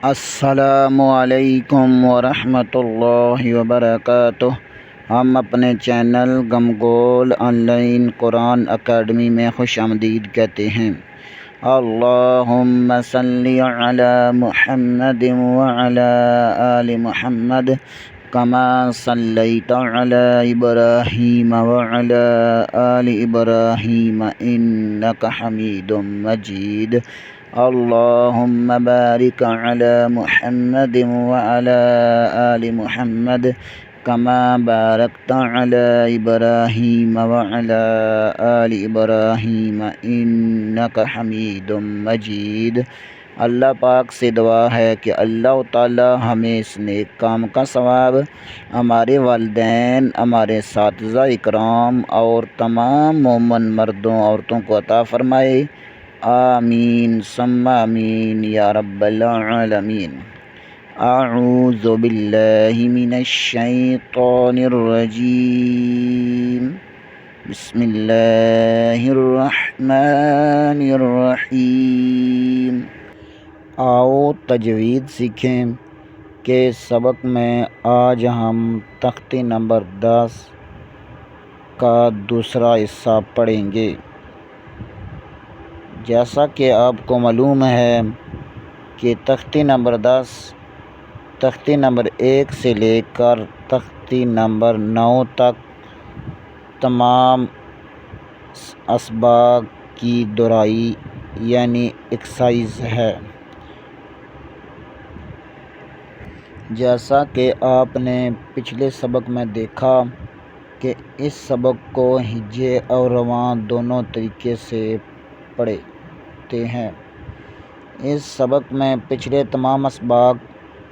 अस्सलामुअलैकुम वरहमतुल्लाहि वबरकातुह। हम अपने चैनल गमगोल ऑनलाइन कुरान अकाडमी में खुश आमदीद कहते हैं। अल्लाहुम्मा सल्लि अला मुहम्मदिन व अला आलि मुहम्मद कमा सल्लैता अला इब्राहीम व अला आलि इब्राहीम इन्नका हमीदुम मजीद। अल्लाहुम्मा बारिक अला मुहम्मदिन व अला आलि मुहम्मद कमा बारकता अला इब्राहीम व अला आलि इब्राहीम इन्नका हमीदुम मजीद। अल्लाह पाक से दुआ है कि अल्लाह ताला हमें इस नेक काम का सवाब, हमारे वालिदैन, हमारे साथिज़ा इकराम और तमाम मोमिन मर्दों औरतों को अता फ़रमाए। आमीन सम्मा आमीन या रब्बल आलमीन। अऊज़ु बिल्लाहि मिनश शैतानिर रजीम। बिस्मिल्लाहिर रहमानिर रहीम। आओ तजवीद सीखें के सबक में आज हम तख्ती नंबर 10 का दूसरा हिस्सा पढ़ेंगे। जैसा कि आपको मालूम है कि तख्ती नंबर 10 तख्ती नंबर 1 से लेकर तख्ती नंबर 9 तक तमाम असबाग की दोहराई यानी एक्सरसाइज है। जैसा कि आपने पिछले सबक में देखा कि इस सबक को हिज्जे और रवां दोनों तरीके से पढ़ते हैं। इस सबक में पिछले तमाम असबाग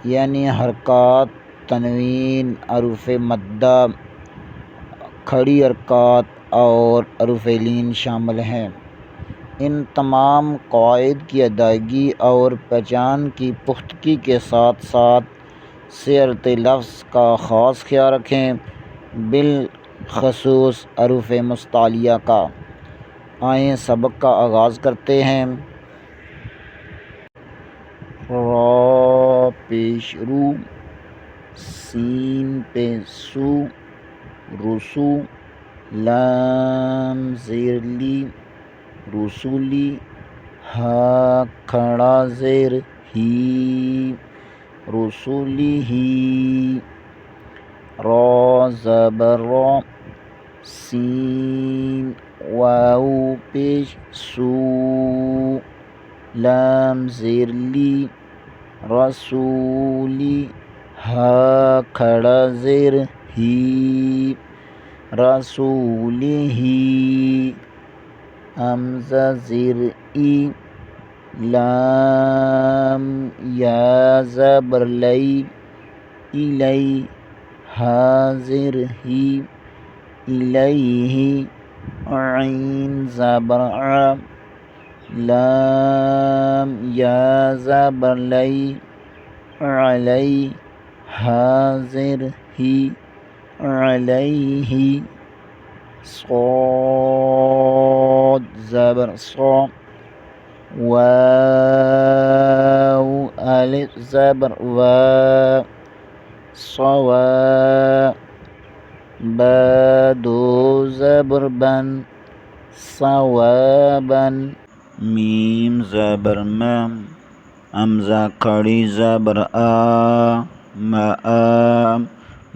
यानी हरकत, तनवीन, हरूफ मद्दा, खड़ी हरकत और हरूफ लीन शामिल हैं। इन तमाम क़वाइद की अदायगी और पहचान की पुख्तगी के साथ साथ सेहत लफ्ज़ का ख़ास ख्याल रखें, बिलख़ुसूस हरूफ मुस्तालिया का। आइए सबक का आगाज़ करते हैं। रा पेश रू, सीन पे सू, रुसू, लाम ज़ेर ली, रुसूली, हा खड़ा ज़ेर ही, रुसूली ही, रा ज़बर रा, सीन वाऊ पेश सू, लाम ज़ेर ली, रसूली, हा खड़ा ज़ेर ही, रसूली ही, हमज़ा ज़ेर ई, लाम या ज़बर लई, इलई, हा ज़ेर ही, इलैही, ऐन ज़बर आ, लाम या ज़बर लई, अलई, हा ज़ेर ही, अलैही, सॉद ज़बर सॉ, वाव अलिफ ज़बर वा, सवा, बा दो ज़बर बन, सवाबन, मीम ज़बर मम, हमज़ा खड़ी ज़बर आ, मआम,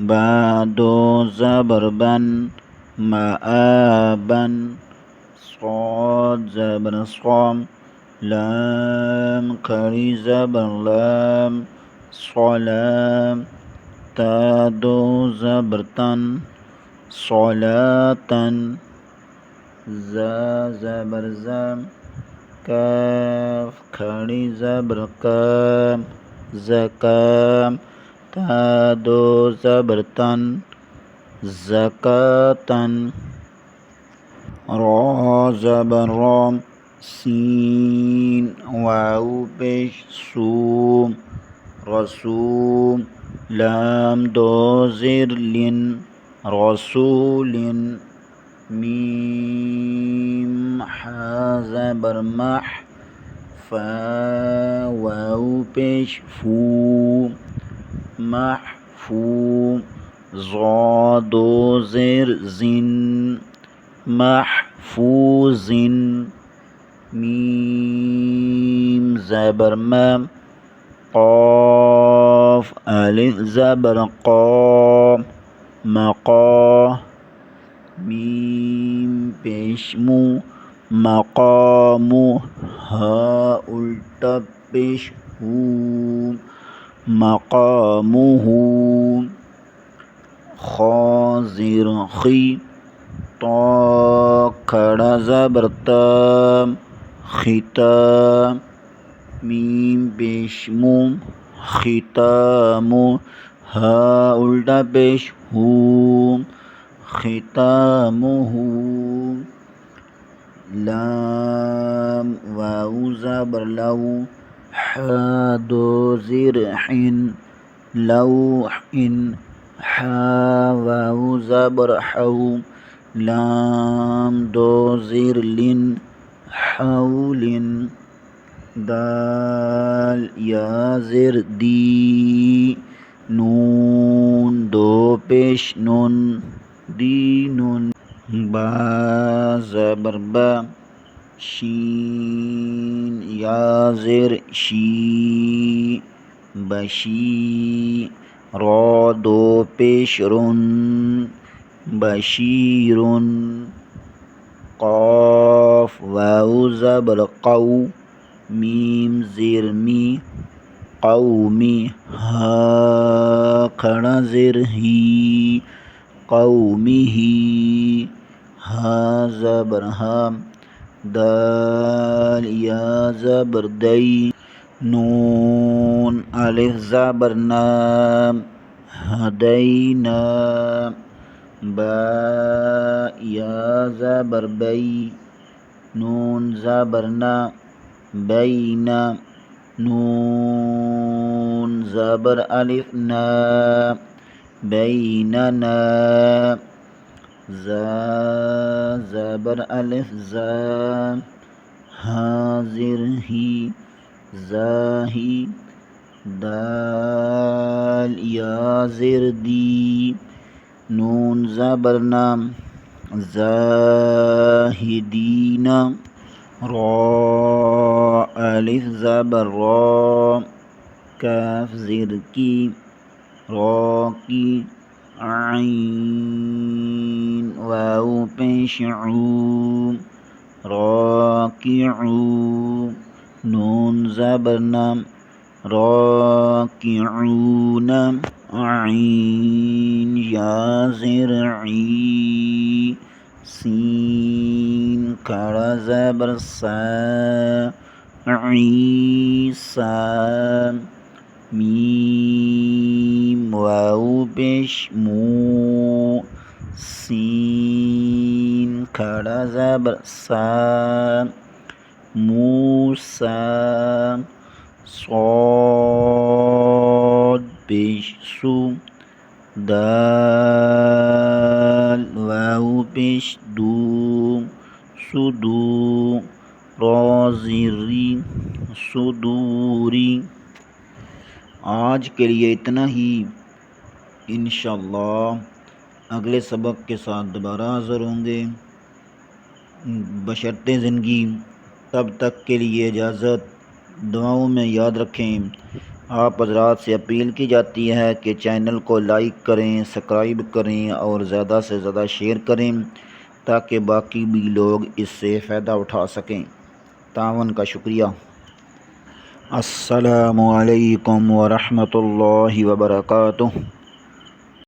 बा दो ज़बर बन, मआबन, सॉद ज़बर सॉम, लाम खड़ी ज़बर लाम, सलाम, ता दो ज़बर तन, सलातन, ज़ा ज़बर ज़म, काफ खड़ी ज़बर काम, ज़काम, ता दो ज़बर तन, ज़कातन, रा ज़बर राम, सीन वाऊ पेश सूम, रसूम, लाम दो ज़ेर लिन, रसूलिन, मीम हा ज़बर मह, फा वाऊ पेश फू महफू ज़ा दो ज़ेर ज़िन महफूज़िन मीम ज़बर म क़ाफ़ अलिफ ज़बर क़ा मक़ा मीम पेश मू मक़ामु हा उल्टा पेश हू मक़ामुहू खा ज़ेर खी ता खड़ा ज़बर ता खिता मीम पेश मू खितामु हा उल्टा पेश हू खितामुहू लाम वाऊ ज़बर लऊ हा दो ज़ेर हिन लौहिन हा वाऊ ज़बर हऊ लाम दो ज़ेर लिन हौलिन दाल या ज़ेर दी नून दो पेश नुन दीनुन बा ज़बर बा शीन या ज़ेर शी बशी रा दो पेश रुन बशीरुन क़ाफ़ वाऊ ज़बर क़ौ मीम ज़ेर मी क़ौमी हा खड़ा ज़ेर ही क़ौमिही हा ज़बर हा दाल या ज़बर दै नून अलिफ ज़बर ना हदैना बा या ज़बर बै नून ज़बर ना बैना नून ज़बर अलिफ ना बैनना ज़ा ज़बर अलिफ ज़ा हाज़िर ही ज़ाही दाल या ज़ेर दी नून ज़बर ना ज़ाहिदीना रा अलिफ ज़बर रा काफ ज़ेर की रा की आइन वाऊ पेश ऊ राकिऊ नून ज़बर ना राकिऊन आइन या ज़ेर ई सीन खड़ा ज़बर सा ईसा मीम वाऊ पेश मू सीन खड़ा ज़बर सा मूसा صاد पेश सु दाल वाऊ पेश दू सुदू राज़िरी सुदूरी। आज के लिए इतना ही। इंशाअल्लाह अगले सबक के साथ दोबारा हाज़िर होंगे बशर्ते ज़िंदगी। तब तक के लिए इजाज़त। दुआओं में याद रखें। आप हज़रात से अपील की जाती है कि चैनल को लाइक करें, सब्सक्राइब करें और ज़्यादा से ज़्यादा शेयर करें ताकि बाकी भी लोग इससे फ़ायदा उठा सकें। तावन का शुक्रिया। अस्सलामु अलैकुम व रहमतुल्लाहि व बरकातुहू।